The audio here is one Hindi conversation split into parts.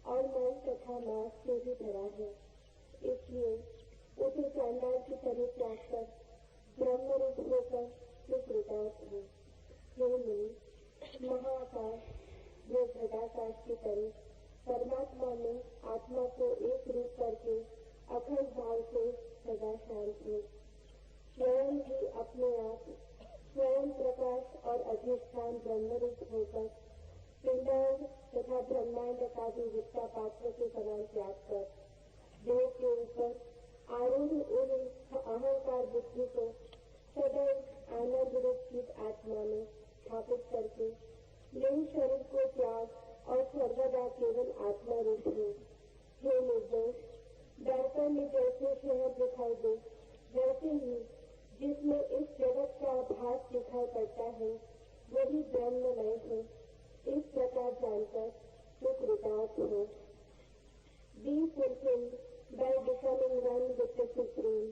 और मन तथा मांस से भी भरा है। इसलिए उसे चांडाल की तरह त्याग कर ब्रह्म रूप होकर जो कृतार्थ हो। हे मुनि, महाआकाश जो घटाकाश की तरह परमात्मा में आत्मा को एक रूप करके अखंड भाव से सदा शांत हो। स्वयं ही अपने आप स्वयं प्रकाश और अधिष्ठान ब्रह्म रूप होकर पिंडांड तथा ब्रह्मांड का भी वित्ता पात्र के समान त्याग कर देह के ऊपर आरूढ़ उन अहंकार बुद्धि को सदैव आनंद रूप की आत्मा में स्थापित करके लिंग शरीर को त्याग और सर्वदा केवल आत्मा रूप हो। हे निर्दोष, दर्पण में जैसे शहर दिखाई दे वैसे ही जिसमें इस जगत का भास दिखाई पड़ता है वही ब्रह्ममय है। इस प्रकार जानकर तो कृतार्थ हो। Be fulfilled by becoming one with the Supreme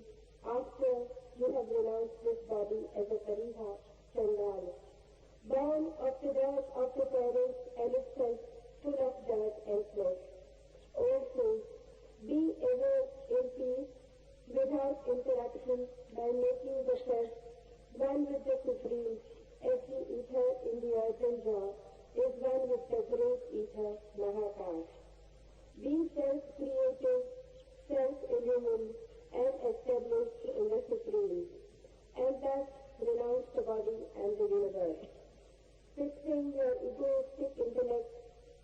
after you have renounced this body as a Pariha, Chandal, born of the dirt of the parents and itself full of dirt and flesh. O souls, be ever in peace without interruption by making the self one with the Supreme, as the ether in the earthen jar is one with the great ether, Mahakash. Be self-created, self-illumined, and established in the Supreme, and thus renounce the body and the universe. Fixing your egoistic intellect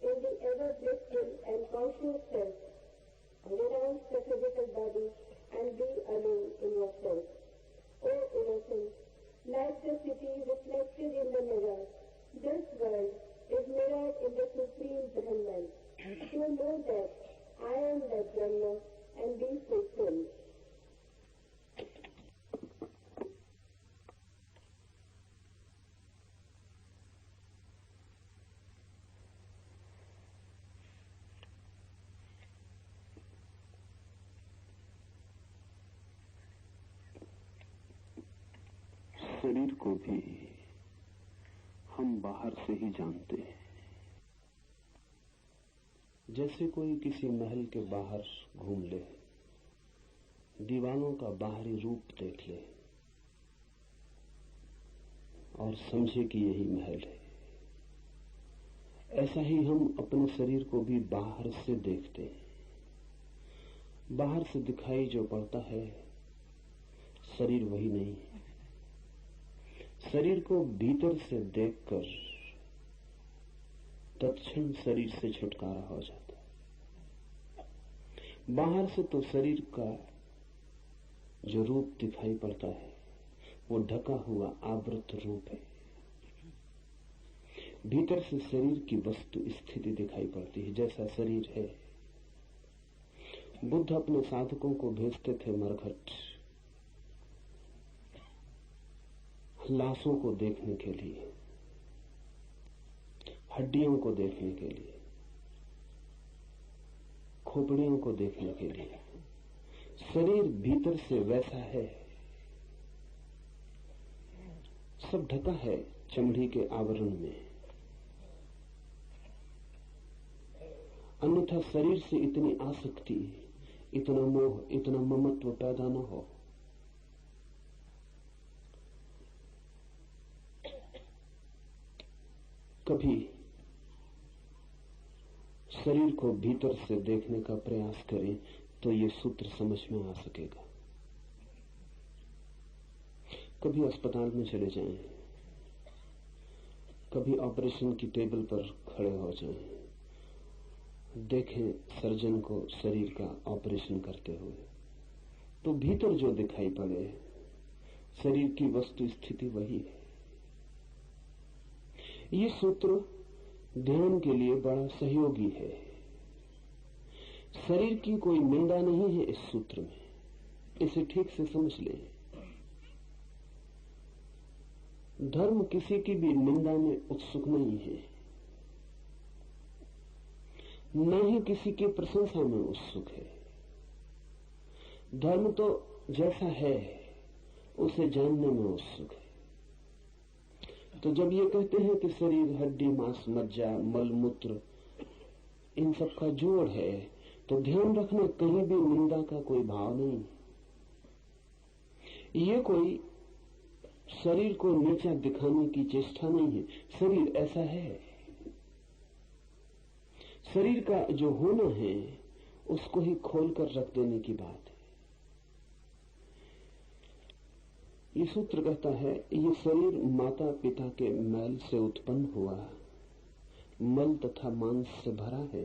in the ever-blissful and conscious self, renounce the physical body and be alone in yourself. O innocent, like the city reflected in the mirror, this world is mirrored in the Supreme Brahman. So know that I am the Brahma and be fulfilled. शरीर को भी हम बाहर से ही जानते हैं। जैसे कोई किसी महल के बाहर घूम ले, दीवारों का बाहरी रूप देख ले और समझे कि यही महल है, ऐसा ही हम अपने शरीर को भी बाहर से देखते हैं। बाहर से दिखाई जो पड़ता है शरीर वही नहीं है। शरीर को भीतर से देखकर तत्क्षण शरीर से छुटकारा हो जाता है। बाहर से तो शरीर का जो रूप दिखाई पड़ता है वो ढका हुआ आवृत रूप है। भीतर से शरीर की वस्तु स्थिति दिखाई पड़ती है, जैसा शरीर है। बुद्ध अपने साधकों को भेजते थे मरघट, लाशों को देखने के लिए, हड्डियों को देखने के लिए, खोपड़ियों को देखने के लिए। शरीर भीतर से वैसा है, सब ढका है चमड़ी के आवरण में। अन्यथा शरीर से इतनी आसक्ति, इतना मोह, इतना ममत्व पैदा न हो। कभी शरीर को भीतर से देखने का प्रयास करें तो ये सूत्र समझ में आ सकेगा। कभी अस्पताल में चले जाएं, कभी ऑपरेशन की टेबल पर खड़े हो जाएं, देखें सर्जन को शरीर का ऑपरेशन करते हुए, तो भीतर जो दिखाई पड़े शरीर की वस्तु स्थिति वही है। ये सूत्र ध्यान के लिए बड़ा सहयोगी है। शरीर की कोई निंदा नहीं है इस सूत्र में, इसे ठीक से समझ लें। धर्म किसी की भी निंदा में उत्सुक नहीं है, न ही किसी की प्रशंसा में उत्सुक है। धर्म तो जैसा है उसे जानने में उत्सुक है। तो जब ये कहते हैं कि शरीर हड्डी मांस मज्जा मल मूत्र इन सब का जोड़ है। तो ध्यान रखना, कहीं भी निंदा का कोई भाव नहीं। ये कोई शरीर को नीचा दिखाने की चेष्टा नहीं है। शरीर ऐसा है, शरीर का जो होना है उसको ही खोलकर रख देने की बात है। ये सूत्र कहता है, ये शरीर माता पिता के मैल से उत्पन्न हुआ, मल तथा मांस से भरा है।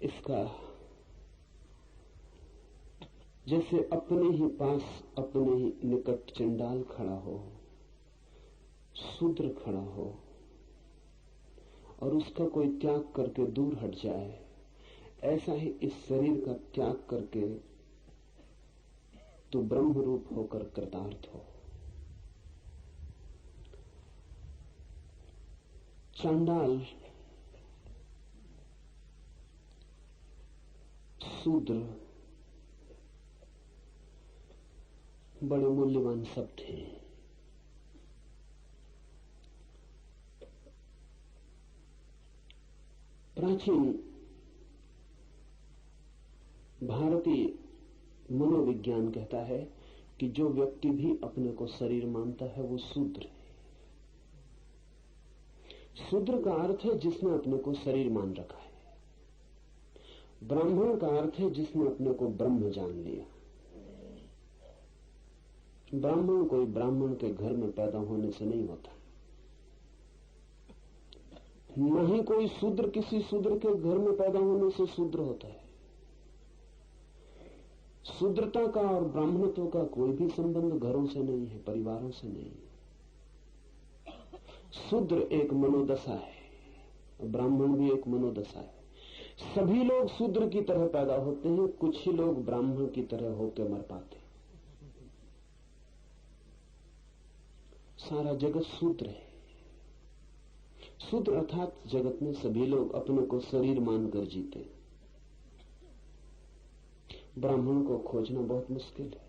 इसका जैसे अपने ही पास, अपने ही निकट चंडाल खड़ा हो, शूद्र खड़ा हो और उसका कोई त्याग करके दूर हट जाए, ऐसा ही इस शरीर का त्याग करके तो ब्रह्म रूप होकर कृतार्थ हो। चांडाल, शूद्र बड़े मूल्यवान शब्द हैं। प्राचीन भारतीय मनोविज्ञान कहता है कि जो व्यक्ति भी अपने को शरीर मानता है वो शूद्र है। शूद्र का अर्थ है जिसने अपने को शरीर मान रखा है। ब्राह्मण का अर्थ है जिसने अपने को ब्रह्म जान लिया। ब्राह्मण कोई ब्राह्मण के घर में पैदा होने से नहीं होता, न ही कोई शूद्र किसी शूद्र के घर में पैदा होने से शूद्र होता है। शूद्रता का और ब्राह्मणत्व का कोई भी संबंध घरों से नहीं है, परिवारों से नहीं है। शूद्र एक मनोदशा है, ब्राह्मण भी एक मनोदशा है। सभी लोग शूद्र की तरह पैदा होते हैं, कुछ ही लोग ब्राह्मण की तरह होकर मर पाते हैं। सारा जगत शूद्र है। शूद्र अर्थात जगत में सभी लोग अपने को शरीर मानकर जीते हैं। ब्राह्मण को खोजना बहुत मुश्किल है।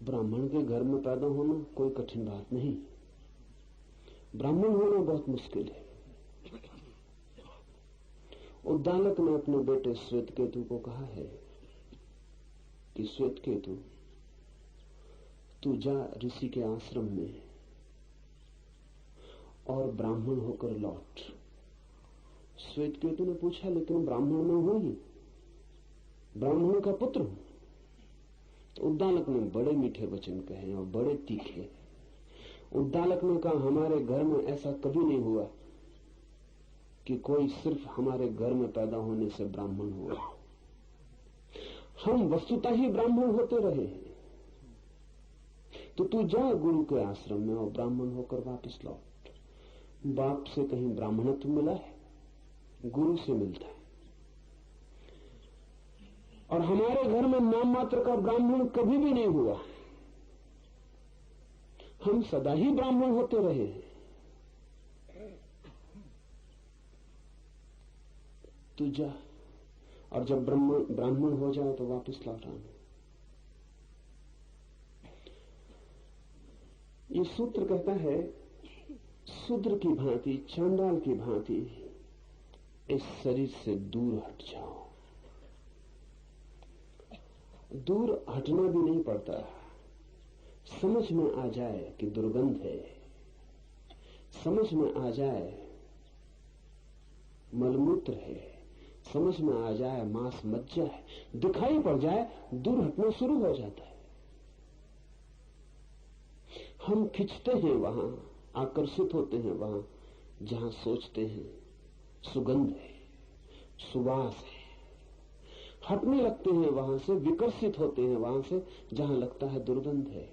ब्राह्मण के घर में पैदा होना कोई कठिन बात नहीं, ब्राह्मण होना बहुत मुश्किल है। उद्दालक ने अपने बेटे श्वेतकेतु को कहा है कि श्वेतकेतु, तू जा ऋषि के आश्रम में और ब्राह्मण होकर लौट। श्वेतकेतु ने पूछा, लेकिन ब्राह्मण में हूं ही, ब्राह्मण का पुत्र हूं। तो उद्दालक ने बड़े मीठे वचन कहे और बड़े तीखे। उद्दालक ने कहा, हमारे घर में ऐसा कभी नहीं हुआ कि कोई सिर्फ हमारे घर में पैदा होने से ब्राह्मण हुआ। हम वस्तुतः ही ब्राह्मण होते रहे। तो तू जा गुरु के आश्रम में और ब्राह्मण होकर वापस लौट। बाप से कहीं ब्राह्मणत्व मिला है? गुरु से मिलता है। और हमारे घर में नाम मात्र का ब्राह्मण कभी भी नहीं हुआ। हम सदा ही ब्राह्मण होते रहे। तू जा, और जब ब्राह्मण हो जाए तो वापस लौट आना। ये सूत्र कहता है, शूद्र की भांति, चांडाल की भांति इस शरीर से दूर हट जाओ। दूर हटना भी नहीं पड़ता, समझ में आ जाए कि दुर्गंध है, समझ में आ जाए मलमूत्र है, समझ में आ जाए मांस मज्जा है, दिखाई पड़ जाए, दूर हटना शुरू हो जाता है। हम खिंचते हैं वहां, आकर्षित होते हैं वहां जहां सोचते हैं सुगंध है, सुवास है। हटने लगते हैं वहां से, विकर्षित होते हैं वहां से जहां लगता है दुर्गंध है।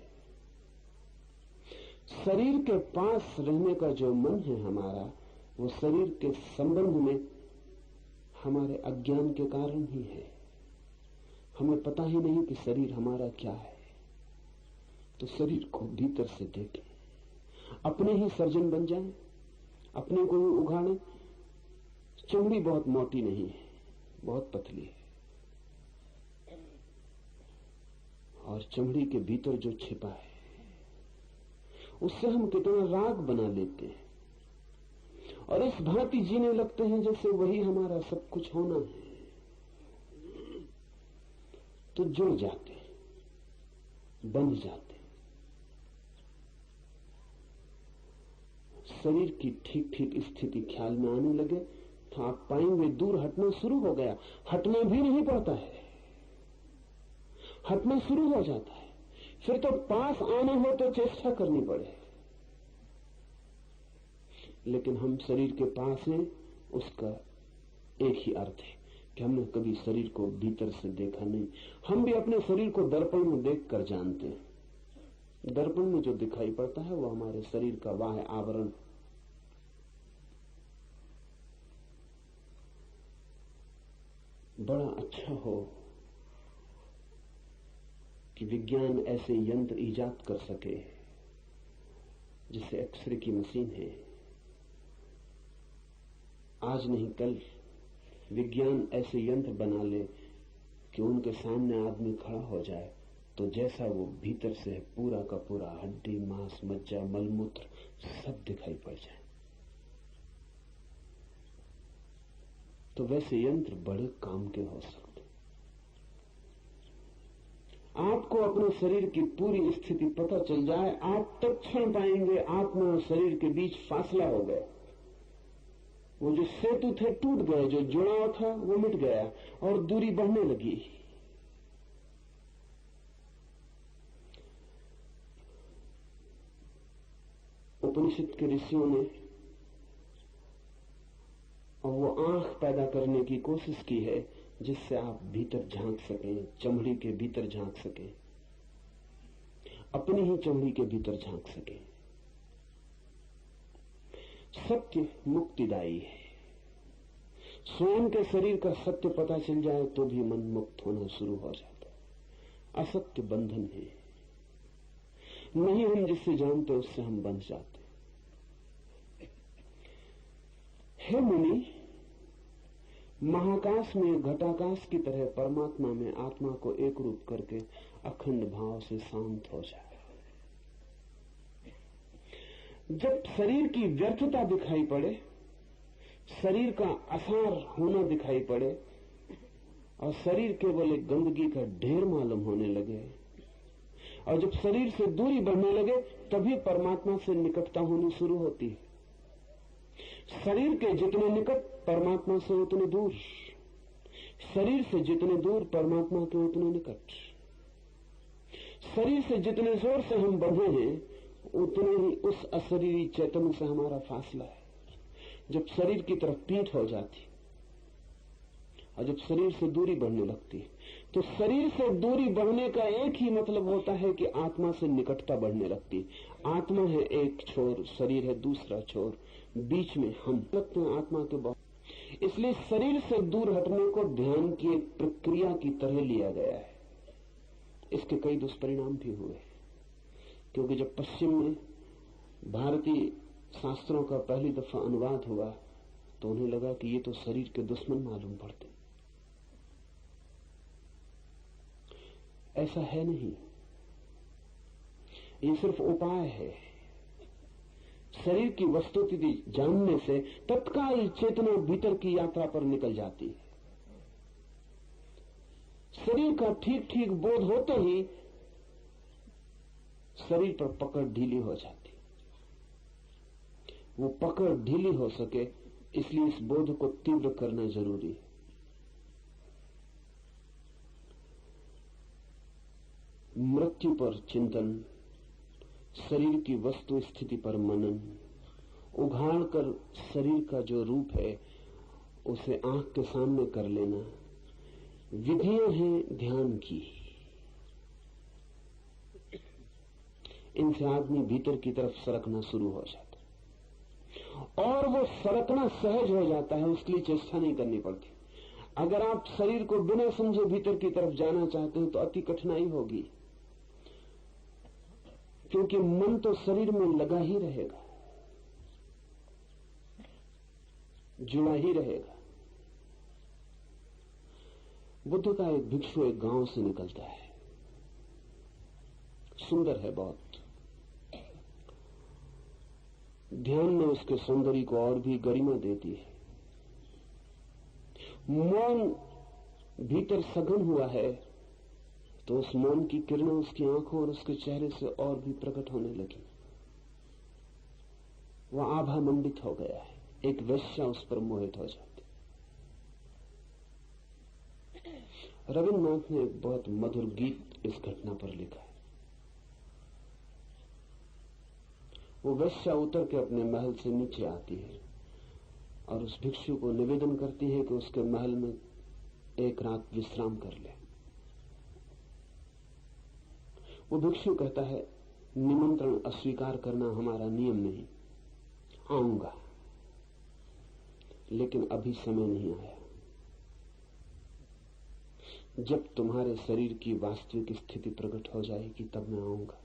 शरीर के पास रहने का जो मन है हमारा, वो शरीर के संबंध में हमारे अज्ञान के कारण ही है। हमें पता ही नहीं कि शरीर हमारा क्या है। तो शरीर को भीतर से देखें, अपने ही सर्जन बन जाएं, अपने को ही उगाड़ें। चमड़ी बहुत मोटी नहीं है, बहुत पतली है, और चमड़ी के भीतर जो छिपा है उससे हम कितना राग बना लेते हैं और इस भांति जीने लगते हैं जैसे वही हमारा सब कुछ होना है। तो जुड़ जाते, बंध जाते। शरीर की ठीक ठीक स्थिति ख्याल में आने लगे तो आप पाएंगे दूर हटना शुरू हो गया। हटना भी नहीं पड़ता है, हटना शुरू हो जाता है। फिर तो पास आना हो तो चेष्टा करनी पड़े, लेकिन हम शरीर के पास हैं उसका एक ही अर्थ है कि हमने कभी शरीर को भीतर से देखा नहीं। हम भी अपने शरीर को दर्पण में देखकर जानते हैं। दर्पण में जो दिखाई पड़ता है वो हमारे शरीर का बाह्य आवरण। बड़ा अच्छा हो कि विज्ञान ऐसे यंत्र ईजाद कर सके, जैसे एक्सरे की मशीन है। आज नहीं कल विज्ञान ऐसे यंत्र बना ले कि उनके सामने आदमी खड़ा हो जाए तो जैसा वो भीतर से पूरा का पूरा हड्डी, मांस, मज्जा, मलमूत्र सब दिखाई पड़ जाए। तो वैसे यंत्र बड़े काम के हो सकते। आपको अपने शरीर की पूरी स्थिति पता चल जाए, आप तत्क्षण पाएंगे आत्मा और शरीर के बीच फासला हो गया। वो जो सेतु थे टूट गए, जो जुड़ाव था वो मिट गया और दूरी बढ़ने लगी। उपनिषद के ऋषियों ने वो आंख पैदा करने की कोशिश की है जिससे आप भीतर झांक सकें, चमड़ी के भीतर झांक सकें, अपनी ही चमड़ी के भीतर झांक सकें। सत्य मुक्तिदायी है। स्वयं के शरीर का सत्य पता चल जाए तो भी मन मुक्त होना शुरू हो जाता है। असत्य बंधन है, नहीं हम जिससे जानते उससे हम बंध जाते। हे मुनि, महाकाश में घटाकाश की तरह परमात्मा में आत्मा को एक रूप करके अखंड भाव से शांत हो जाए। जब शरीर की व्यर्थता दिखाई पड़े, शरीर का असार होना दिखाई पड़े और शरीर केवल एक गंदगी का ढेर मालूम होने लगे और जब शरीर से दूरी बढ़ने लगे तभी परमात्मा से निकटता होनी शुरू होती है। शरीर के जितने निकट परमात्मा से उतने दूर, शरीर से जितने दूर परमात्मा के उतने निकट। शरीर से जितने जोर से हम बंधे हैं उतने ही उस अशरीरी चैतन्य से हमारा फासला है। जब शरीर की तरफ पीठ हो जाती और जब शरीर से दूरी बढ़ने लगती तो शरीर से दूरी बढ़ने का एक ही मतलब होता है कि आत्मा से निकटता बढ़ने लगती। आत्मा है एक छोर, शरीर है दूसरा छोर, बीच में हम लगते हैं आत्मा के बहुत। इसलिए शरीर से दूर हटने को ध्यान की एक प्रक्रिया की तरह लिया गया है। इसके कई दुष्परिणाम भी हुए, क्योंकि जब पश्चिम में भारतीय शास्त्रों का पहली दफा अनुवाद हुआ तो उन्हें लगा कि ये तो शरीर के दुश्मन मालूम पड़ते। ऐसा है नहीं, ये सिर्फ उपाय है। शरीर की वस्तुस्थिति जानने से तत्काल चेतना भीतर की यात्रा पर निकल जाती है। शरीर का ठीक ठीक बोध होते ही शरीर पर पकड़ ढीली हो जाती। वो पकड़ ढीली हो सके इसलिए इस बोध को तीव्र करना जरूरी है। मृत्यु पर चिंतन, शरीर की वस्तु स्थिति पर मनन, उघाड़ कर शरीर का जो रूप है उसे आंख के सामने कर लेना, विधियां हैं ध्यान की। इनसे आदमी भीतर की तरफ सरकना शुरू हो जाता है और वो सरकना सहज हो जाता है, उसके लिए चेष्टा नहीं करनी पड़ती। अगर आप शरीर को बिना समझे भीतर की तरफ जाना चाहते हैं तो अति कठिनाई होगी, क्योंकि मन तो शरीर में लगा ही रहेगा, जुड़ा ही रहेगा। बुद्ध का एक भिक्षु एक गांव से निकलता है, सुंदर है बहुत, ध्यान ने उसके सौंदर्य को और भी गरिमा दे दी है। मौन भीतर सघन हुआ है तो उस मौन की किरणें उसकी आंखों और उसके चेहरे से और भी प्रकट होने लगी। वह आभा मंडित हो गया है। एक वेश्या उस पर मोहित हो जाती। रविन्द्रनाथ ने एक बहुत मधुर गीत इस घटना पर लिखा है। वो वेश्या उतर के अपने महल से नीचे आती है और उस भिक्षु को निवेदन करती है कि उसके महल में एक रात विश्राम कर ले। वो भिक्षु कहता है, निमंत्रण अस्वीकार करना हमारा नियम नहीं, आऊंगा, लेकिन अभी समय नहीं आया। जब तुम्हारे शरीर की वास्तविक स्थिति प्रकट हो जाएगी तब मैं आऊंगा।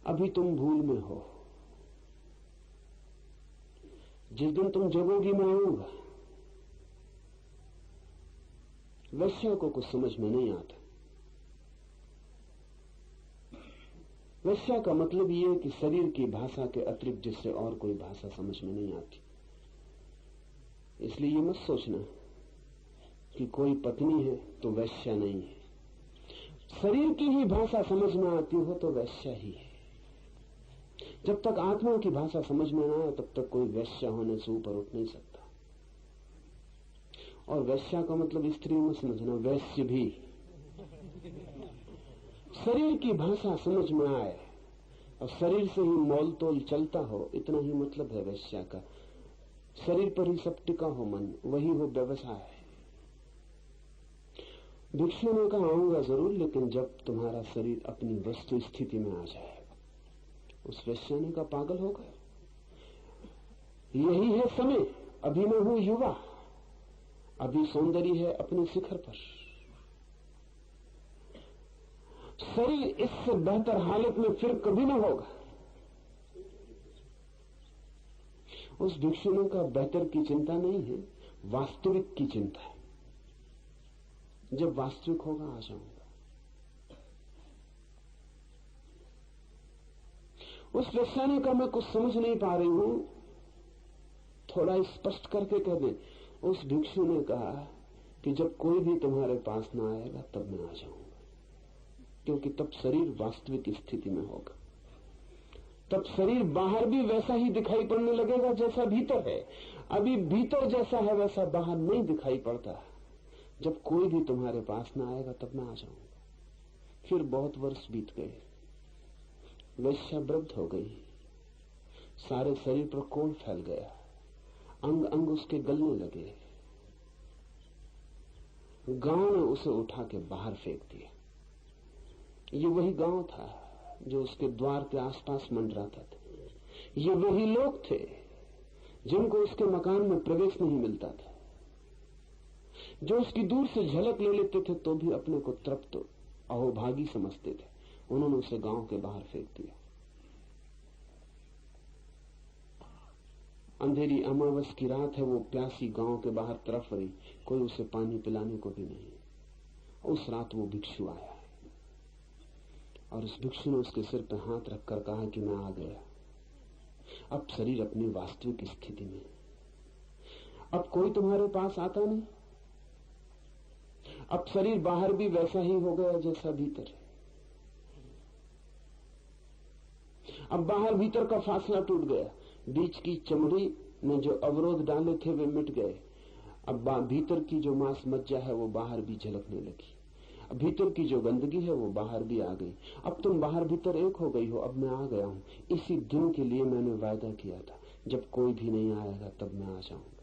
अभी तुम भूल में हो। जिस दिन तुम जगोगी मैं आऊंगा। वेश्या को कुछ समझ में नहीं आता। वेश्या का मतलब यह है कि शरीर की भाषा के अतिरिक्त जिससे और कोई भाषा समझ में नहीं आती। इसलिए ये मत सोचना कि कोई पत्नी है तो वेश्या नहीं है। शरीर की ही भाषा समझ में आती हो तो वेश्या ही है। जब तक आत्मा की भाषा समझ में ना आए तब तक कोई वेश्या होने से ऊपर उठ नहीं सकता। और वेश्या का मतलब स्त्री में समझना, वैश्य भी। शरीर की भाषा समझ में आए और शरीर से ही मोल तोल चलता हो, इतना ही मतलब है वेश्या का। शरीर पर ही सब टिका हो मन, वही हो व्यवसाय। भिक्षु ने कहा, आऊंगा जरूर, लेकिन जब तुम्हारा शरीर अपनी वस्तु स्थिति में आ जाएगा। उस वेश्या ने कहा, पागल हो गए, यही है समय। अभी मैं हूं युवा, अभी सौंदर्य है अपने शिखर पर। शरीर इससे बेहतर हालत में फिर कभी न होगा। उस भिक्षु ने कहा, बेहतर की चिंता नहीं है, वास्तविक की चिंता है। जब वास्तविक होगा आ जाऊंगा। उस वेश्या ने कहा, मैं कुछ समझ नहीं पा रही हूं, थोड़ा स्पष्ट करके कह दे। उस भिक्षु ने कहा कि जब कोई भी तुम्हारे पास ना आएगा तब मैं आ जाऊंगा, क्योंकि तब शरीर वास्तविक स्थिति में होगा। तब शरीर बाहर भी वैसा ही दिखाई पड़ने लगेगा जैसा भीतर है। अभी भीतर जैसा है वैसा बाहर नहीं दिखाई पड़ता। जब कोई भी तुम्हारे पास ना आएगा तब मैं आ जाऊंगा। फिर बहुत वर्ष बीत गए। वेश्या वृद्ध हो गई, सारे शरीर पर कोढ़ फैल गया, अंग अंग उसके गलने लगे। गांव ने उसे उठा के बाहर फेंक दिया। ये वही गांव था जो उसके द्वार के आसपास मंडराता था। ये वही लोग थे जिनको उसके मकान में प्रवेश नहीं मिलता था, जो उसकी दूर से झलक ले लेते थे तो भी अपने को तृप्त अहोभागी समझते थे। उन्होंने उसे गांव के बाहर फेंक दिया। अंधेरी अमावस की रात है, वो प्यासी गांव के बाहर तरफ रही, कोई उसे पानी पिलाने को भी नहीं। उस रात वो भिक्षु आया और उस भिक्षु ने उसके सिर पर हाथ रखकर कहा कि मैं आ गया। अब शरीर अपनी वास्तविक स्थिति में, अब कोई तुम्हारे पास आता नहीं। अब शरीर बाहर भी वैसा ही हो गया जैसा भीतर है। अब बाहर भीतर का फासला टूट गया। बीच की चमड़ी में जो अवरोध डाले थे वे मिट गए। अब भीतर की जो मांस मज्जा है वो बाहर भी झलकने लगी। अब भीतर की जो गंदगी है वो बाहर भी आ गई। अब तुम बाहर भीतर एक हो गई हो। अब मैं आ गया हूं। इसी दिन के लिए मैंने वायदा किया था, जब कोई भी नहीं आएगा तब मैं आ जाऊंगा।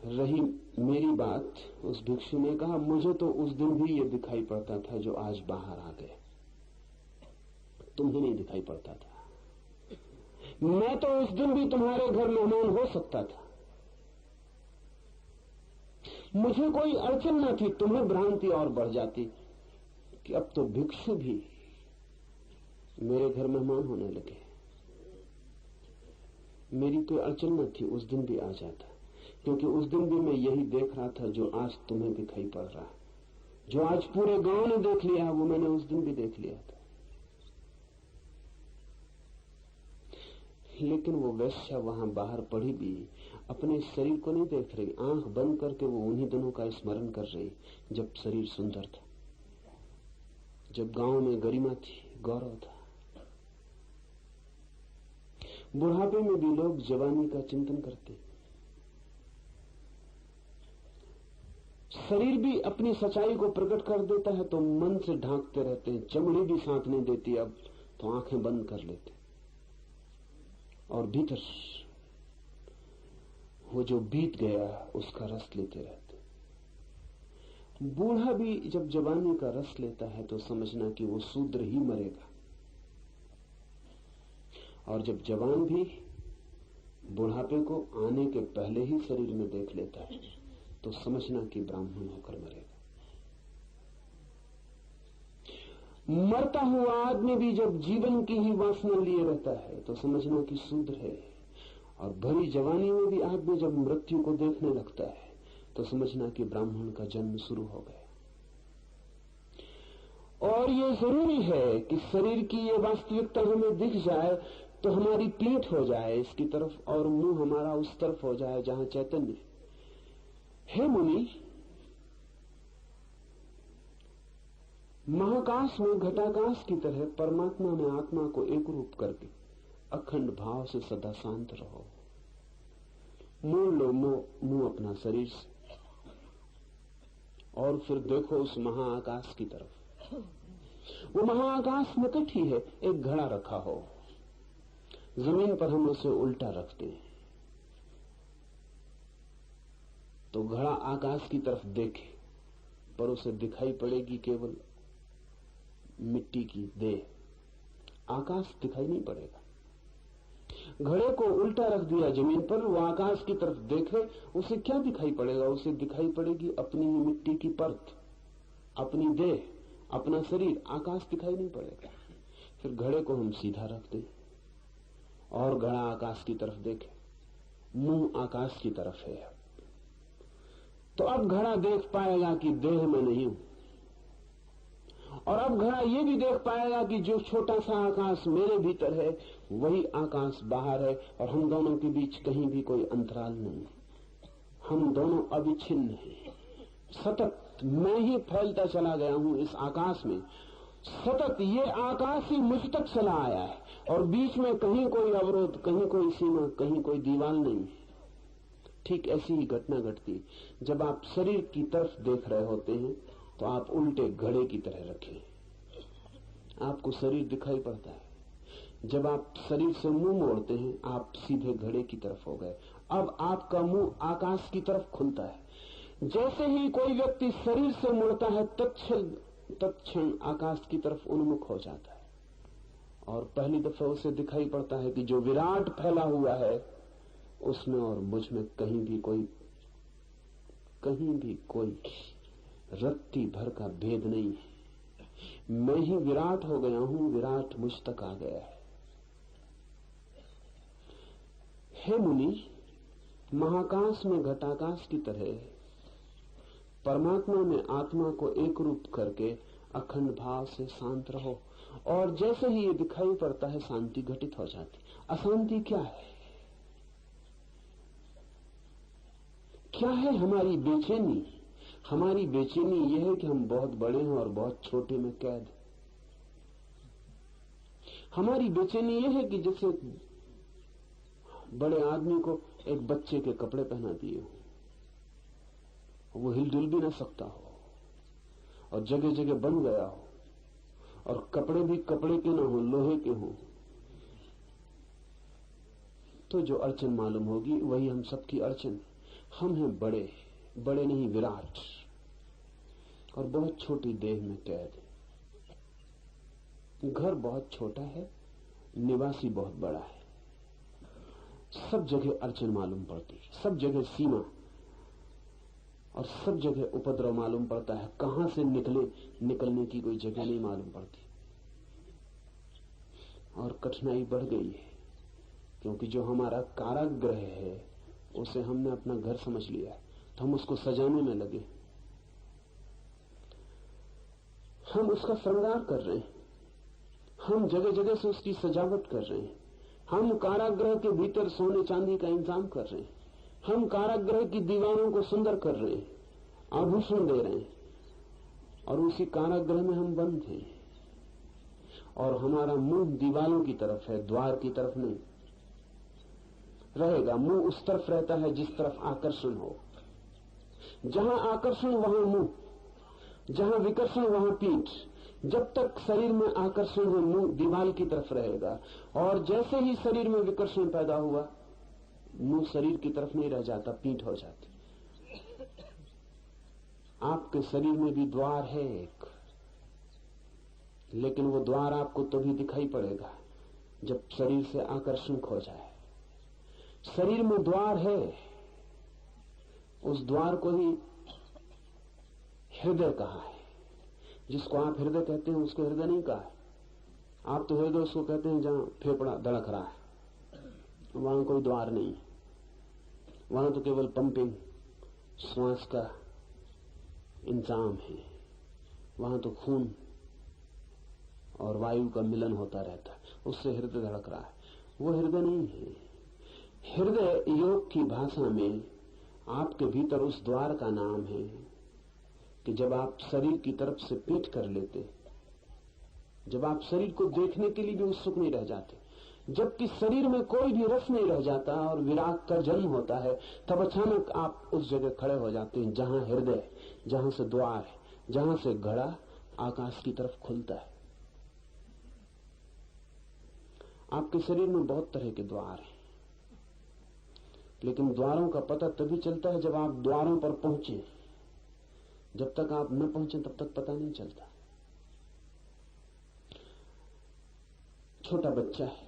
रही मेरी बात, उस भिक्षु ने कहा, मुझे तो उस दिन भी ये दिखाई पड़ता था जो आज बाहर आ गए, तुम्हें नहीं दिखाई पड़ता था। मैं तो उस दिन भी तुम्हारे घर मेहमान हो सकता था, मुझे कोई अड़चन न थी। तुम्हें भ्रांति और बढ़ जाती कि अब तो भिक्षु भी मेरे घर मेहमान होने लगे। मेरी कोई अड़चन न थी, उस दिन भी आ जाता। क्योंकि उस दिन भी मैं यही देख रहा था जो आज तुम्हें दिखाई पड़ रहा है। जो आज पूरे गांव ने देख लिया है वो मैंने उस दिन भी देख लिया था। लेकिन वो वैश्या वहां बाहर पड़ी भी अपने शरीर को नहीं देख रही। आंख बंद करके वो उन्हीं दिनों का स्मरण कर रही जब शरीर सुंदर था, जब गांव में गरिमा थी, गौरव था। बुढ़ापे में भी लोग जवानी का चिंतन करते। शरीर भी अपनी सच्चाई को प्रकट कर देता है तो मन से ढांकते रहते हैं। चमड़ी भी साथ नहीं देती अब तो आंखें बंद कर लेते और भीतर वो जो बीत गया उसका रस लेते रहते। बूढ़ा भी जब जवानी का रस लेता है तो समझना कि वो शूद्र ही मरेगा, और जब जवान भी बुढ़ापे को आने के पहले ही शरीर में देख लेता है तो समझना कि ब्राह्मण होकर मरेगा। मरता हुआ आदमी भी जब जीवन की ही वासना लिए रहता है तो समझना कि शूद्र है, और भरी जवानी में भी आदमी जब मृत्यु को देखने लगता है तो समझना कि ब्राह्मण का जन्म शुरू हो गया। और ये जरूरी है कि शरीर की ये वास्तविकता हमें दिख जाए तो हमारी पीठ हो जाए इसकी तरफ और मुंह हमारा उस तरफ हो जाए जहां चैतन्य। हे मुनि, महाकाश में घटाकाश की तरह परमात्मा में आत्मा को एक रूप करके अखंड भाव से सदा शांत रहो। मोड़ लो मुंह अपना शरीर से और फिर देखो उस महाआकाश की तरफ। वो महाआकाश निकट ही है। एक घड़ा रखा हो, जमीन पर हम उसे उल्टा रखते हैं तो घड़ा आकाश की तरफ देखे पर उसे दिखाई पड़ेगी केवल मिट्टी की देह, आकाश दिखाई नहीं पड़ेगा। घड़े को उल्टा रख दिया जमीन पर, वो आकाश की तरफ देखे, उसे क्या दिखाई पड़ेगा? उसे दिखाई पड़ेगी अपनी ही मिट्टी की परत, अपनी देह, अपना शरीर। आकाश दिखाई नहीं पड़ेगा। फिर घड़े को हम सीधा रख दें और घड़ा आकाश की तरफ देखे, मुंह आकाश की तरफ है, तो अब घड़ा देख पाएगा कि देह में नहीं हूं, और अब घड़ा ये भी देख पाएगा कि जो छोटा सा आकाश मेरे भीतर है वही आकाश बाहर है, और हम दोनों के बीच कहीं भी कोई अंतराल नहीं। हम दोनों अविच्छिन्न हैं। सतत मैं ही फैलता चला गया हूं इस आकाश में। सतत ये आकाश ही मुझ तक चला आया है, और बीच में कहीं कोई अवरोध, कहीं कोई सीमा, कहीं कोई दीवार नहीं है। ठीक ऐसी ही घटना घटती जब आप शरीर की तरफ देख रहे होते हैं तो आप उल्टे घड़े की तरह रखें, आपको शरीर दिखाई पड़ता है। जब आप शरीर से मुंह मोड़ते हैं आप सीधे घड़े की तरफ हो गए। अब आपका मुंह आकाश की तरफ खुलता है। जैसे ही कोई व्यक्ति शरीर से मुड़ता है तत्क्षण आकाश की तरफ उन्मुख हो जाता है, और पहली दफा उसे दिखाई पड़ता है कि जो विराट फैला हुआ है उसमें और मुझ में कहीं भी कोई रत्ती भर का भेद नहीं है। मैं ही विराट हो गया हूं, विराट मुझ तक आ गया है। हे मुनि, महाकाश में घटाकाश की तरह परमात्मा में आत्मा को एक रूप करके अखंड भाव से शांत रहो, और जैसे ही ये दिखाई पड़ता है शांति घटित हो जाती। अशांति क्या है? क्या है हमारी बेचैनी? हमारी बेचैनी यह है कि हम बहुत बड़े हैं और बहुत छोटे में कैद। हमारी बेचैनी यह है कि जैसे बड़े आदमी को एक बच्चे के कपड़े पहना दिए हो, वो हिलजुल भी ना सकता हो और जगह जगह बन गया हो, और कपड़े भी कपड़े के ना हो, लोहे के हो, तो जो अड़चन मालूम होगी वही हम सबकी अड़चन। हम हैं बड़े, बड़े नहीं विराट, और बहुत छोटी देह में कैद। घर बहुत छोटा है, निवासी बहुत बड़ा है। सब जगह अड़चन मालूम पड़ती, सब जगह सीमा, और सब जगह उपद्रव मालूम पड़ता है। कहां से निकलने की कोई जगह नहीं मालूम पड़ती, और कठिनाई बढ़ गई है, क्योंकि जो हमारा कारागृह है उसे हमने अपना घर समझ लिया तो हम उसको सजाने में लगे, हम उसका श्रृंगार कर रहे हैं, हम जगह जगह से उसकी सजावट कर रहे हैं, हम कारागृह के भीतर सोने चांदी का इंतजाम कर रहे हैं, हम कारागृह की दीवारों को सुंदर कर रहे हैं, आभूषण दे रहे हैं, और उसी कारागृह में हम बंद हैं और हमारा मुंह दीवारों की तरफ है, द्वार की तरफ नहीं रहेगा। मुंह उस तरफ रहता है जिस तरफ आकर्षण हो। जहां आकर्षण वहां मुंह, जहां विकर्षण वहां पीठ। जब तक शरीर में आकर्षण है मुंह दीवार की तरफ रहेगा, और जैसे ही शरीर में विकर्षण पैदा हुआ मुंह शरीर की तरफ नहीं रह जाता, पीठ हो जाती। आपके शरीर में भी द्वार है एक, लेकिन वो द्वार आपको तभी दिखाई पड़ेगा जब शरीर से आकर्षण खो जाए। शरीर में द्वार है, उस द्वार को ही हृदय कहा है। जिसको आप हृदय कहते हैं उसको हृदय नहीं कहा है। आप तो हृदय उसको कहते हैं जहां फेफड़ा धड़क रहा है, वहां कोई द्वार नहीं, वहां तो केवल पंपिंग श्वास का इंतजाम है, वहां तो खून और वायु का मिलन होता रहता है, उससे हृदय धड़क रहा है। वो हृदय नहीं है। हृदय योग की भाषा में आपके भीतर उस द्वार का नाम है कि जब आप शरीर की तरफ से पीठ कर लेते, जब आप शरीर को देखने के लिए भी उत्सुक नहीं रह जाते, जबकि शरीर में कोई भी रस नहीं रह जाता और विराग का जन्म होता है, तब अचानक आप उस जगह खड़े हो जाते हैं जहां हृदय, जहां से द्वार है, जहां से घड़ा आकाश की तरफ खुलता है। आपके शरीर में बहुत तरह के द्वार हैं, लेकिन द्वारों का पता तभी चलता है जब आप द्वारों पर पहुंचे। जब तक आप न पहुंचे तब तक पता नहीं चलता। छोटा बच्चा है,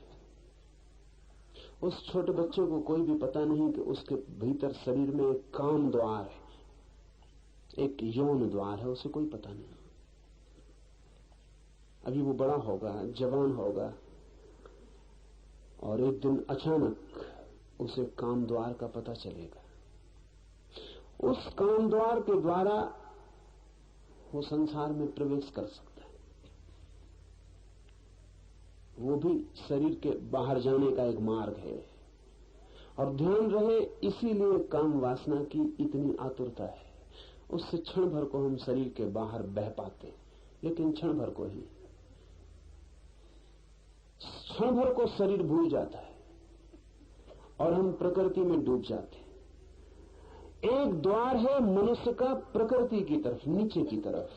उस छोटे बच्चे को कोई भी पता नहीं कि उसके भीतर शरीर में एक काम द्वार है, एक यौन द्वार है, उसे कोई पता नहीं। अभी वो बड़ा होगा, जवान होगा, और एक दिन अचानक उसे काम द्वार का पता चलेगा। उस काम द्वार के द्वारा वो संसार में प्रवेश कर सकता है। वो भी शरीर के बाहर जाने का एक मार्ग है। और ध्यान रहे, इसीलिए काम वासना की इतनी आतुरता है। उससे क्षण भर को हम शरीर के बाहर बह पाते, लेकिन क्षण भर को ही, क्षण भर को शरीर भूल जाता है और हम प्रकृति में डूब जाते हैं। एक द्वार है मनुष्य का प्रकृति की तरफ, नीचे की तरफ,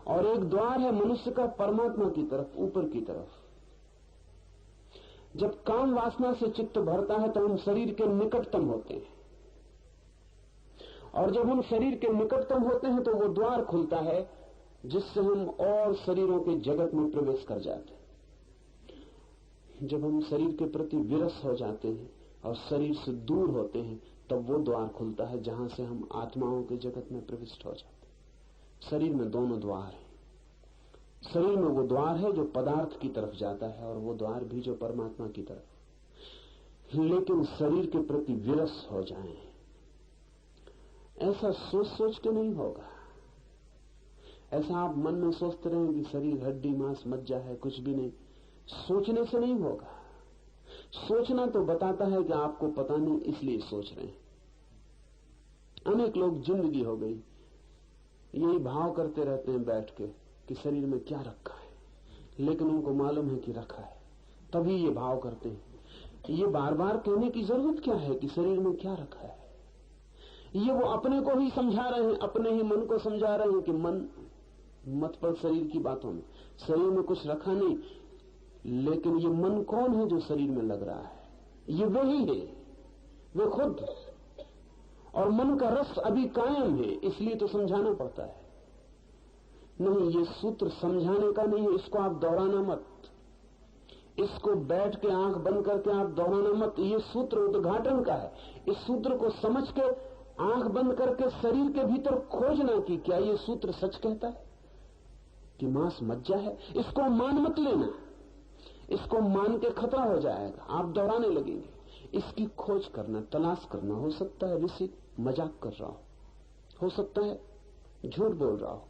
और एक द्वार है मनुष्य का परमात्मा की तरफ, ऊपर की तरफ। जब काम वासना से चित्त भरता है तो हम शरीर के निकटतम होते हैं, और जब हम शरीर के निकटतम होते हैं तो वो द्वार खुलता है जिससे हम और शरीरों के जगत में प्रवेश कर जाते हैं। जब हम शरीर के प्रति विरस हो जाते हैं और शरीर से दूर होते हैं, तब वो द्वार खुलता है जहां से हम आत्माओं के जगत में प्रविष्ट हो जाते हैं। शरीर में दोनों द्वार हैं। शरीर में वो द्वार है जो पदार्थ की तरफ जाता है, और वो द्वार भी जो परमात्मा की तरफ। लेकिन शरीर के प्रति विरस हो जाएं, ऐसा सोच सोच के नहीं होगा। ऐसा आप मन में सोचते रहें कि शरीर हड्डी मांस मज्जा है, कुछ भी नहीं, सोचने से नहीं होगा। सोचना तो बताता है कि आपको पता नहीं, इसलिए सोच रहे हैं। अनेक लोग जिंदगी हो गई यही भाव करते रहते हैं बैठ के कि शरीर में क्या रखा है, लेकिन उनको मालूम है कि रखा है, तभी ये भाव करते हैं। ये बार बार कहने की जरूरत क्या है कि शरीर में क्या रखा है? ये वो अपने को ही समझा रहे हैं, अपने ही मन को समझा रहे हैं कि मन मत पड़ शरीर की बातों में, शरीर में कुछ रखा नहीं। लेकिन ये मन कौन है जो शरीर में लग रहा है? ये वही है, वे खुद। और मन का रस अभी कायम है, इसलिए तो समझाना पड़ता है। नहीं, ये सूत्र समझाने का नहीं है, इसको आप दोहराना मत। इसको बैठ के आंख बंद करके आप दोहराना मत। ये सूत्र उद्घाटन का है। इस सूत्र को समझ के आंख बंद करके शरीर के भीतर खोजना कि क्या ये सूत्र सच कहता है कि मांस मज्जा है। इसको मान मत लेना, इसको मान के खतरा हो जाएगा, आप दोहराने लगेंगे। इसकी खोज करना, तलाश करना। हो सकता है ऋषि मजाक कर रहा हो सकता है झूठ बोल रहा हो।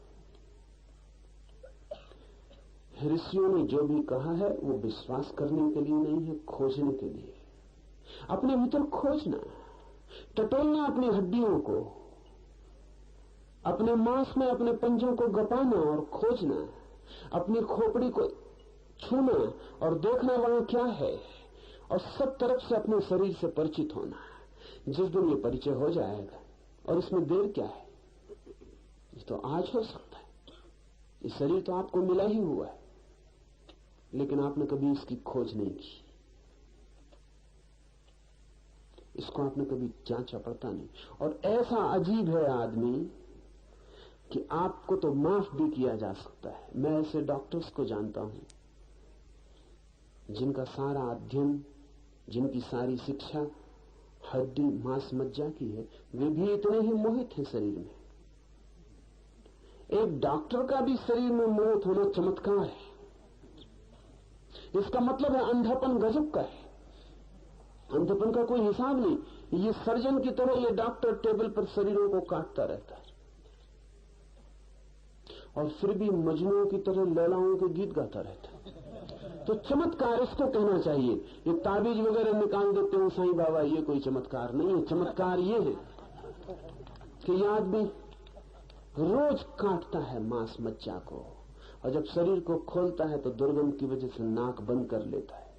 ऋषियों ने जो भी कहा है वो विश्वास करने के लिए नहीं है, खोजने के लिए। अपने भीतर खोजना, टटोलना अपनी हड्डियों को, अपने मांस में अपने पंजों को गपाना और खोजना, अपनी खोपड़ी को छूना और देखना वहां क्या है, और सब तरफ से अपने शरीर से परिचित होना। जिस दिन ये परिचय हो जाएगा, और इसमें देर क्या है, ये तो आज हो सकता है। ये शरीर तो आपको मिला ही हुआ है, लेकिन आपने कभी इसकी खोज नहीं की, इसको आपने कभी जांचा पड़ता नहीं। और ऐसा अजीब है आदमी कि आपको तो माफ भी किया जा सकता है। मैं ऐसे डॉक्टर्स को जानता हूं जिनका सारा अध्ययन, जिनकी सारी शिक्षा हड्डी मांस मज्जा की है, वे भी इतने ही मोहित हैं शरीर में। एक डॉक्टर का भी शरीर में मोहित होना चमत्कार है। इसका मतलब है अंधापन गजब का है, अंधापन का कोई हिसाब नहीं। ये सर्जन की तरह ये डॉक्टर टेबल पर शरीरों को काटता रहता है, और फिर भी मजनुओं की तरह लैलाओं के गीत गाता रहता है। तो चमत्कार इसको कहना चाहिए। ये ताबीज वगैरह निकाल देते हैं साईं बाबा, ये कोई चमत्कार नहीं है। चमत्कार ये है कि ये आदमी रोज काटता है मांस मज्जा को, और जब शरीर को खोलता है तो दुर्गंध की वजह से नाक बंद कर लेता है।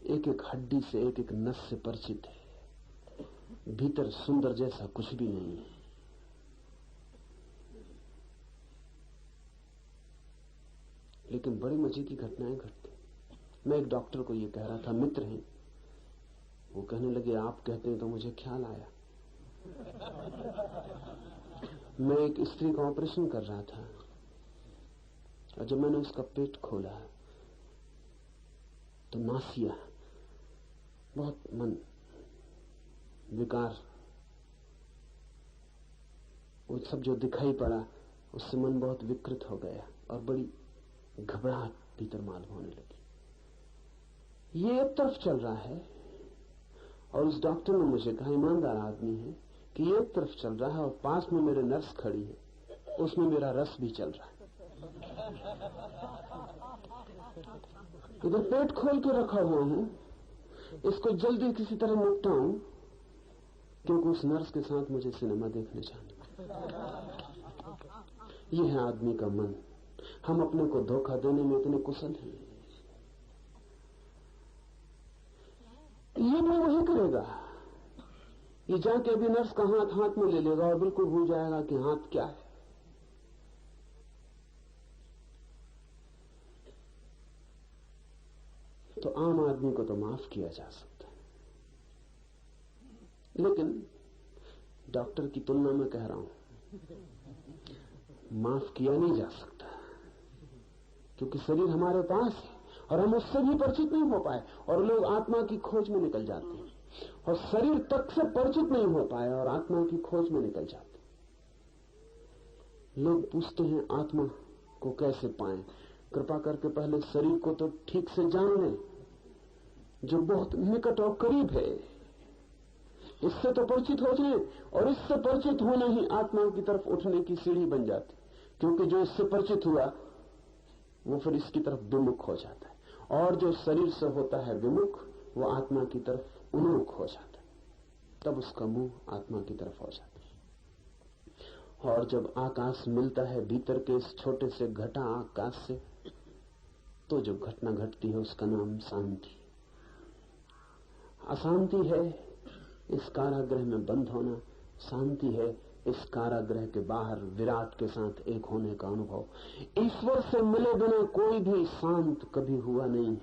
एक एक हड्डी से, एक एक नस से परिचित है। भीतर सुंदर जैसा कुछ भी नहीं है। लेकिन बड़ी मजे की घटनाएं घटती। मैं एक डॉक्टर को ये कह रहा था, मित्र हैं, वो कहने लगे आप कहते हैं तो मुझे ख्याल आया। मैं एक स्त्री का ऑपरेशन कर रहा था, और जब मैंने उसका पेट खोला तो नासिया, बहुत मन विकार, वो सब जो दिखाई पड़ा उससे मन बहुत विकृत हो गया, और बड़ी घबराहट भीतर मालूम होने लगी। ये एक तरफ चल रहा है, और उस डॉक्टर ने मुझे कहा, ईमानदार आदमी है, कि ये एक तरफ चल रहा है और पास में मेरे नर्स खड़ी है, उसमें मेरा रस भी चल रहा है। इधर पेट खोल के रखा हुआ हूं, इसको जल्दी किसी तरह निपटाऊं, क्योंकि उस नर्स के साथ मुझे सिनेमा देखने जाना। ये है आदमी का मन। हम अपने को धोखा देने में इतने कुशल हैं। ये भी वही करेगा, ये जाके अभी नर्स का हाथ हाथ में ले लेगा और बिल्कुल भूल जाएगा कि हाथ क्या है। तो आम आदमी को तो माफ किया जा सकता है, लेकिन डॉक्टर की तुलना में कह रहा हूं, माफ किया नहीं जा सकता, क्योंकि शरीर हमारे पास है और हम उससे भी परिचित नहीं हो पाए, और लोग आत्मा की खोज में निकल जाते हैं, और शरीर तक से परिचित नहीं हो पाए और आत्मा की खोज में निकल जाते हैं। लोग पूछते हैं आत्मा को कैसे पाएं? कृपा करके पहले शरीर को तो ठीक से जान लें, जो बहुत निकट और करीब है, इससे तो परिचित हो जाए, और इससे परिचित होना ही आत्मा की तरफ उठने की सीढ़ी बन जाती, क्योंकि जो इससे परिचित हुआ वो फिर इसकी तरफ विमुख हो जाता है, और जो शरीर से होता है विमुख, वो आत्मा की तरफ उन्मुख हो जाता है, तब उसका मुंह आत्मा की तरफ हो जाता है। और जब आकाश मिलता है भीतर के इस छोटे से घटा आकाश से, तो जो घटना घटती है उसका नाम शांति। अशांति है इस कारागृह में बंद होना, शांति है इस कारागृह के बाहर विराट के साथ एक होने का अनुभव। ईश्वर से मिले बिना कोई भी शांत कभी हुआ नहीं।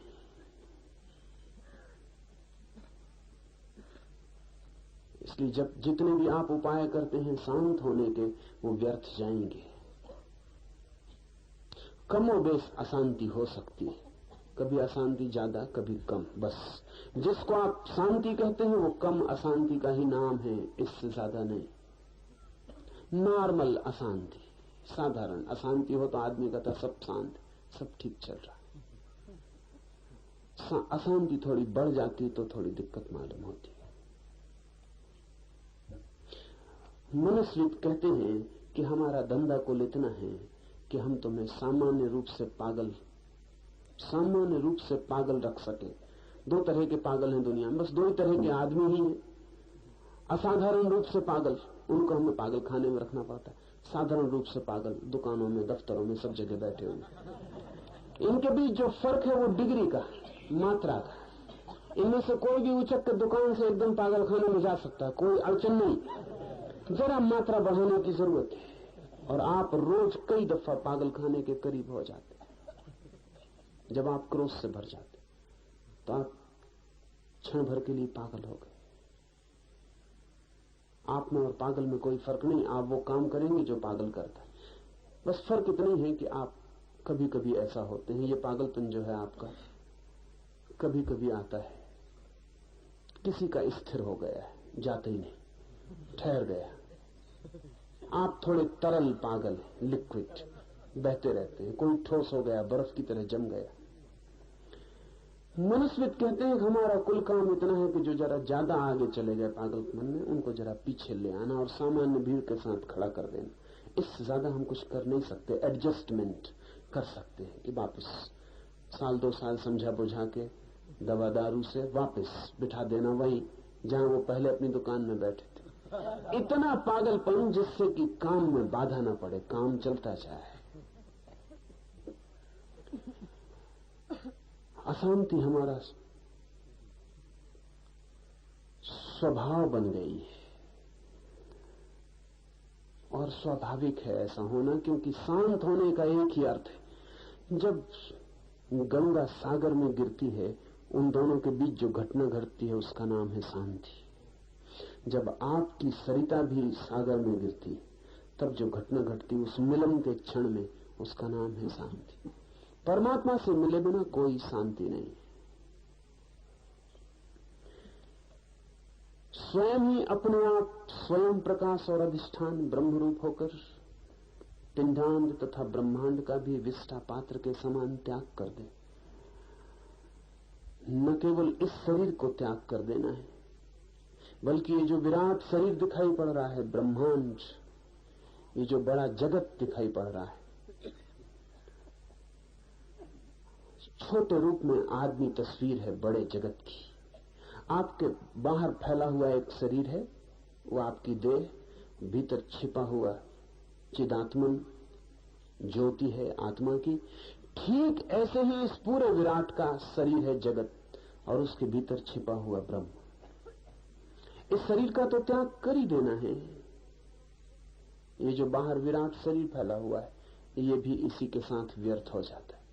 इसलिए जब जितने भी आप उपाय करते हैं शांत होने के, वो व्यर्थ जाएंगे। कमोबेश अशांति हो सकती है, कभी अशांति ज्यादा कभी कम, बस जिसको आप शांति कहते हैं वो कम अशांति का ही नाम है, इससे ज्यादा नहीं। नॉर्मल अशांति, साधारण अशांति हो तो आदमी कहता सब शांत, सब ठीक चल रहा है। अशांति थोड़ी बढ़ जाती तो थोड़ी दिक्कत मालूम होती है। मनुष्य कहते हैं कि हमारा धंधा कुल इतना है कि हम तुम्हें सामान्य रूप से पागल रख सके। दो तरह के पागल हैं दुनिया में, बस दो ही तरह के आदमी ही हैं। असाधारण रूप से पागल, उनको हमें पागल खाने में रखना पड़ता है। साधारण रूप से पागल दुकानों में, दफ्तरों में, सब जगह बैठे हुए। इनके बीच जो फर्क है वो डिग्री का, मात्रा का। इनमें से कोई भी उचक के दुकान से एकदम पागल खाने में जा सकता है, कोई अड़चन नहीं। जरा मात्रा बढ़ाने की जरूरत है और आप रोज कई दफा पागल खाने के करीब हो जाते। जब आप क्रोध से भर जाते तो आप क्षण भर के लिए पागल हो गए। आप में और पागल में कोई फर्क नहीं, आप वो काम करेंगे जो पागल करता है। बस फर्क इतना ही है कि आप कभी कभी ऐसा होते हैं। ये पागलपन जो है आपका कभी कभी आता है, किसी का स्थिर हो गया है, जाते ही नहीं, ठहर गया। आप थोड़े तरल पागल, लिक्विड, बहते रहते हैं। कोई ठोस हो गया, बर्फ की तरह जम गया। मनुष्यविद कहते हैं कि हमारा कुल काम इतना है कि जो जरा ज्यादा आगे चले गए पागलपन में, उनको जरा पीछे ले आना और सामान्य भीड़ के साथ खड़ा कर देना। इससे ज्यादा हम कुछ कर नहीं सकते। एडजस्टमेंट कर सकते हैं कि वापस साल 2 साल समझा बुझा के दवा दारू से वापस बिठा देना वहीं जहां वो पहले अपनी दुकान में बैठे थे। इतना पागलपन जिससे कि काम में बाधा ना पड़े, काम चलता जाए। अशांति हमारा स्वभाव बन गई है और स्वाभाविक है ऐसा होना, क्योंकि शांत होने का एक ही अर्थ है। जब गंगा सागर में गिरती है, उन दोनों के बीच जो घटना घटती है उसका नाम है शांति। जब आपकी सरिता भी सागर में गिरती है, तब जो घटना घटती है उस मिलन के क्षण में, उसका नाम है शांति। परमात्मा से मिले बिना कोई शांति नहीं। स्वयं ही अपने आप स्वयं प्रकाश और अधिष्ठान ब्रह्म रूप होकर पिंडांड तथा ब्रह्मांड का भी विष्ठा पात्र के समान त्याग कर दे। न केवल इस शरीर को त्याग कर देना है, बल्कि ये जो विराट शरीर दिखाई पड़ रहा है, ब्रह्मांड, ये जो बड़ा जगत दिखाई पड़ रहा है, छोटे रूप में आदमी तस्वीर है बड़े जगत की। आपके बाहर फैला हुआ एक शरीर है, वो आपकी देह, भीतर छिपा हुआ चिदात्मन ज्योति है आत्मा की। ठीक ऐसे ही इस पूरे विराट का शरीर है जगत, और उसके भीतर छिपा हुआ ब्रह्म। इस शरीर का तो त्याग कर ही देना है। ये जो बाहर विराट शरीर फैला हुआ है, ये भी इसी के साथ व्यर्थ हो जाता है,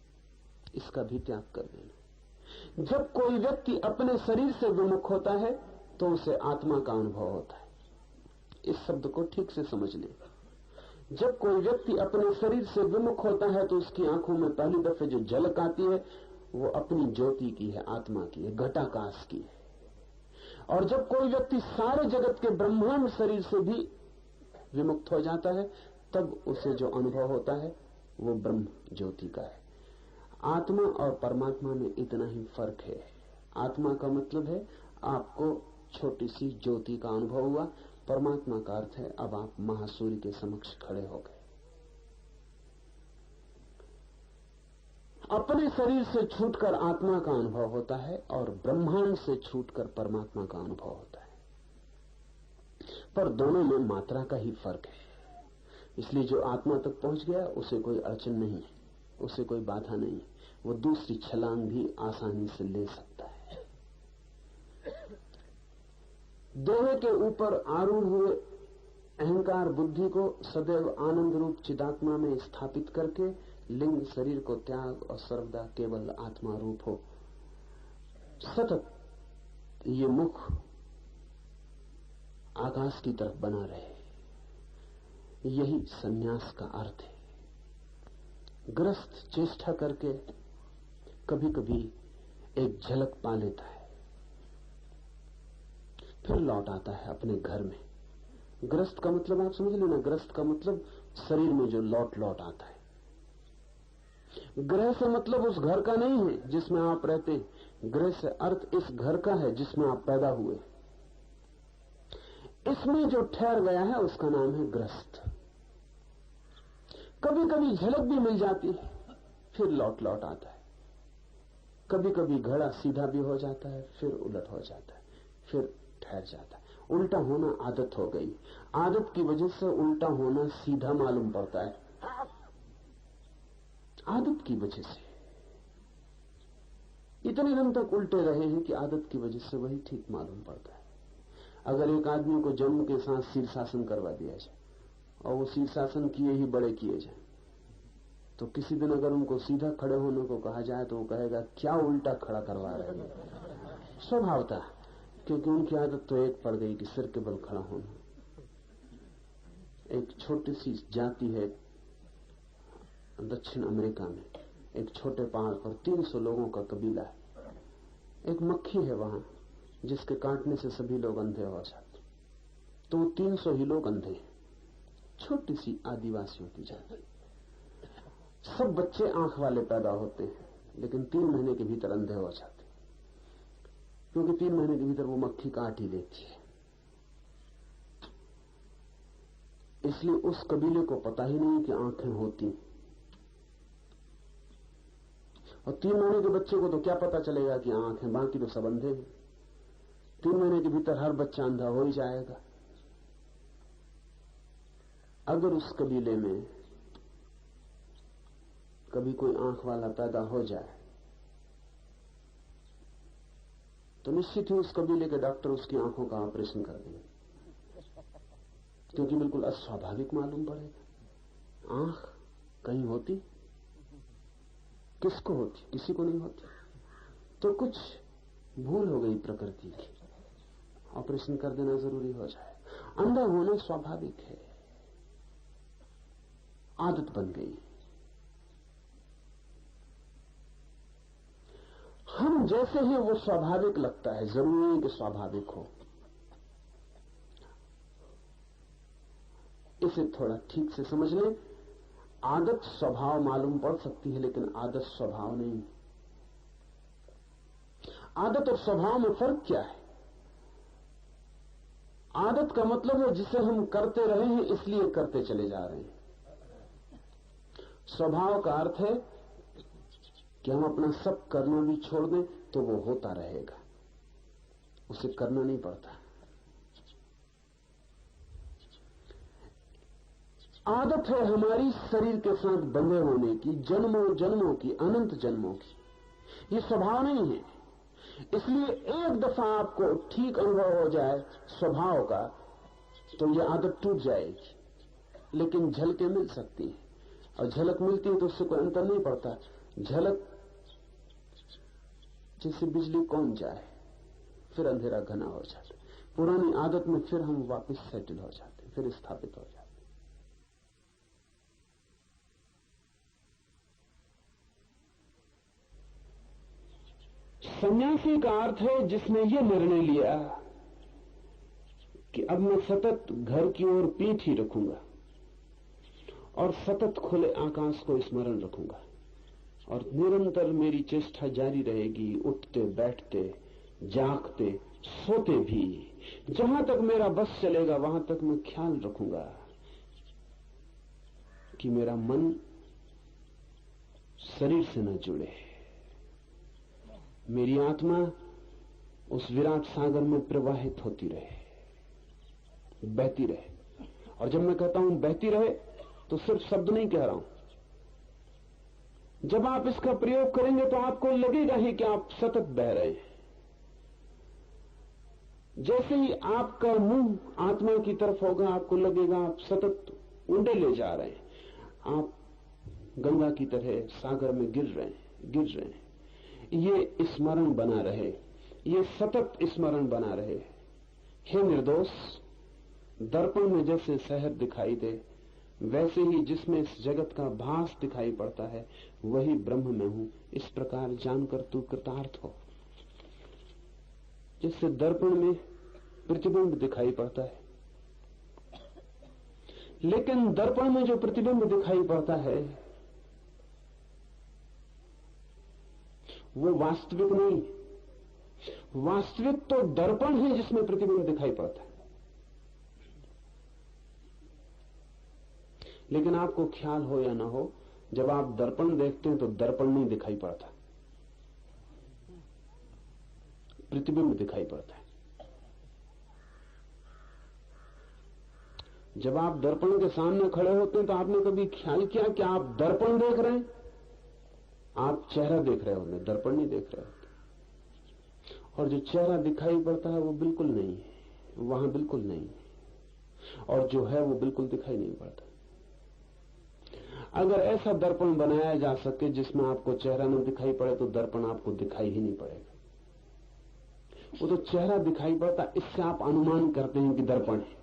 इसका भी त्याग कर देना। जब कोई व्यक्ति अपने शरीर से विमुख होता है तो उसे आत्मा का अनुभव होता है। इस शब्द को ठीक से समझ लें। जब कोई व्यक्ति अपने शरीर से विमुख होता है तो उसकी आंखों में पहली दफे जो झलक आती है वो अपनी ज्योति की है, आत्मा की है, घटाकाश की है। और जब कोई व्यक्ति सारे जगत के ब्रह्मांड शरीर से भी विमुक्त हो जाता है, तब उसे जो अनुभव होता है वो ब्रह्म ज्योति का है। आत्मा और परमात्मा में इतना ही फर्क है। आत्मा का मतलब है आपको छोटी सी ज्योति का अनुभव हुआ, परमात्मा का अर्थ है अब आप महासूर्य के समक्ष खड़े हो गए। अपने शरीर से छूटकर आत्मा का अनुभव होता है और ब्रह्मांड से छूटकर परमात्मा का अनुभव होता है, पर दोनों में मात्रा का ही फर्क है। इसलिए जो आत्मा तक पहुंच गया उसे कोई अड़चन नहीं है, उसे कोई बाधा नहीं है, वो दूसरी छलांग भी आसानी से ले सकता है। दोहे के ऊपर आरूढ़ हुए अहंकार बुद्धि को सदैव आनंद रूप चिदात्मा में स्थापित करके लिंग शरीर को त्याग और सर्वदा केवल आत्मा रूप हो, सतत ये मुख आकाश की तरफ बना रहे, यही सन्यास का अर्थ है। ग्रस्त चेष्टा करके कभी कभी एक झलक पा लेता है, फिर लौट आता है अपने घर में। ग्रस्त का मतलब आप समझ लेना, ग्रस्त का मतलब शरीर में जो लौट लौट आता है। गृह से मतलब उस घर का नहीं है जिसमें आप रहते हैं, गृह से अर्थ इस घर का है जिसमें आप पैदा हुए। इसमें जो ठहर गया है उसका नाम है गृहस्थ। कभी कभी झलक भी मिल जाती है, फिर लौट लौट आता है। कभी कभी घड़ा सीधा भी हो जाता है, फिर उलट हो जाता है, फिर ठहर जाता है। उल्टा होना आदत हो गई। आदत की वजह से उल्टा होना सीधा मालूम पड़ता है, आदत की वजह से। इतने दिन तक उल्टे रहे हैं कि आदत की वजह से वही ठीक मालूम पड़ता है। अगर एक आदमी को जन्म के साथ शीर्षासन करवा दिया जाए और वो शीर्षासन किए ही बड़े किए जाए, तो किसी दिन अगर उनको सीधा खड़े होने को कहा जाए तो वो कहेगा क्या उल्टा खड़ा करवा रहे हैं। स्वभावता, क्योंकि उनकी आदत तो एक पड़ गई कि सिर के बल खड़ा होना। एक छोटी सी जाति है दक्षिण अमेरिका में, एक छोटे पहाड़ पर 300 लोगों का कबीला है। एक मक्खी है वहां जिसके काटने से सभी लोग अंधे हो जाते, तो वो 300 ही लोग अंधे हैं। छोटी सी आदिवासियों की जाति। सब बच्चे आंख वाले पैदा होते हैं, लेकिन 3 महीने के भीतर अंधे हो जाते, क्योंकि 3 महीने के भीतर वो मक्खी काट ही लेती है। इसलिए उस कबीले को पता ही नहीं कि आंखें होती, और 3 महीने के बच्चे को तो क्या पता चलेगा कि आंखें, बाकी तो सब अंधे हैं। 3 महीने के भीतर हर बच्चा अंधा हो ही जाएगा। अगर उस कबीले में कभी कोई आंख वाला पैदा हो जाए तो निश्चित ही उस कबीले के डॉक्टर उसकी आंखों का ऑपरेशन कर देंगे, क्योंकि बिल्कुल अस्वाभाविक मालूम पड़ेगा। आंख कहीं होती, किसको होती? किसी को नहीं होती। तो कुछ भूल हो गई प्रकृति की, ऑपरेशन कर देना जरूरी हो जाए। अंधा होना स्वाभाविक है, आदत बन गई। हम जैसे हैं वो स्वाभाविक लगता है, जरूरी नहीं कि स्वाभाविक हो। इसे थोड़ा ठीक से समझ लें। आदत स्वभाव मालूम पड़ सकती है, लेकिन आदत स्वभाव नहीं। आदत और स्वभाव में फर्क क्या है? आदत का मतलब है जिसे हम करते रहे हैं इसलिए करते चले जा रहे हैं। स्वभाव का अर्थ है कि हम अपना सब करना भी छोड़ दें तो वो होता रहेगा, उसे करना नहीं पड़ता। आदत है हमारी शरीर के साथ बंधे होने की, जन्मों जन्मों की, अनंत जन्मों की। ये स्वभाव नहीं है। इसलिए एक दफा आपको ठीक अनुभव हो जाए स्वभाव का तो ये आदत टूट जाएगी, लेकिन झलकें मिल सकती है, और झलक मिलती है तो उससे कोई अंतर नहीं पड़ता। झलक जैसे बिजली कौन जाए, फिर अंधेरा घना हो जाता। पुरानी आदत में फिर हम वापस सेटल हो जाते, फिर स्थापित हो जाते। सन्यासी का अर्थ है जिसने ये निर्णय लिया कि अब मैं सतत घर की ओर पीठ ही रखूंगा और सतत खुले आकाश को स्मरण रखूंगा, और निरंतर मेरी चेष्टा जारी रहेगी, उठते बैठते जागते सोते भी। जहां तक मेरा बस चलेगा वहां तक मैं ख्याल रखूंगा कि मेरा मन शरीर से न जुड़े, मेरी आत्मा उस विराट सागर में प्रवाहित होती रहे, बहती रहे। और जब मैं कहता हूं बहती रहे तो सिर्फ शब्द नहीं कह रहा हूं। जब आप इसका प्रयोग करेंगे तो आपको लगेगा ही कि आप सतत बह रहे हैं। जैसे ही आपका मुंह आत्मा की तरफ होगा आपको लगेगा आप सतत उंडे ले जा रहे हैं, आप गंगा की तरह सागर में गिर रहे हैं। ये स्मरण बना रहे, ये सतत स्मरण बना रहे। हे निर्दोष, दर्पण में जैसे शहर दिखाई दे वैसे ही जिसमें इस जगत का भास दिखाई पड़ता है वही ब्रह्म में हूं, इस प्रकार जानकर तू कृतार्थ हो। जिससे दर्पण में प्रतिबिंब दिखाई पड़ता है, लेकिन दर्पण में जो प्रतिबिंब दिखाई पड़ता है वो वास्तविक नहीं, वास्तविक तो दर्पण है जिसमें प्रतिबिंब दिखाई पड़ता है। लेकिन आपको ख्याल हो या ना हो, जब आप दर्पण देखते हैं तो दर्पण नहीं दिखाई पड़ता, प्रतिबिंब दिखाई पड़ता है। जब आप दर्पण के सामने खड़े होते हैं तो आपने कभी ख्याल किया कि आप दर्पण देख रहे हैं? आप चेहरा देख रहे होते, दर्पण नहीं देख रहे होते। और जो चेहरा दिखाई पड़ता है वो बिल्कुल नहीं है, वहां बिल्कुल नहीं है, और जो है वो बिल्कुल दिखाई नहीं पड़ता। अगर ऐसा दर्पण बनाया जा सके जिसमें आपको चेहरा न दिखाई पड़े तो दर्पण आपको दिखाई ही नहीं पड़ेगा। वो तो चेहरा दिखाई पड़ता, इससे आप अनुमान करते हैं कि दर्पण है।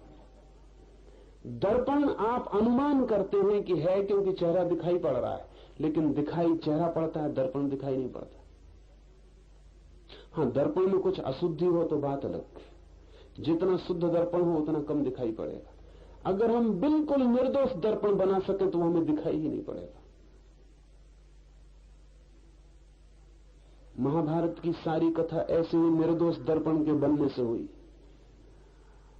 दर्पण आप अनुमान करते हैं कि है क्योंकि चेहरा दिखाई पड़ रहा है, लेकिन दिखाई चेहरा पड़ता है, दर्पण दिखाई नहीं पड़ता। हाँ, दर्पण में कुछ अशुद्धि हो तो बात अलग, जितना शुद्ध दर्पण हो उतना कम दिखाई पड़ेगा। अगर हम बिल्कुल निर्दोष दर्पण बना सके तो हमें दिखाई ही नहीं पड़ेगा। महाभारत की सारी कथा ऐसे ही निर्दोष दर्पण के बनने से हुई।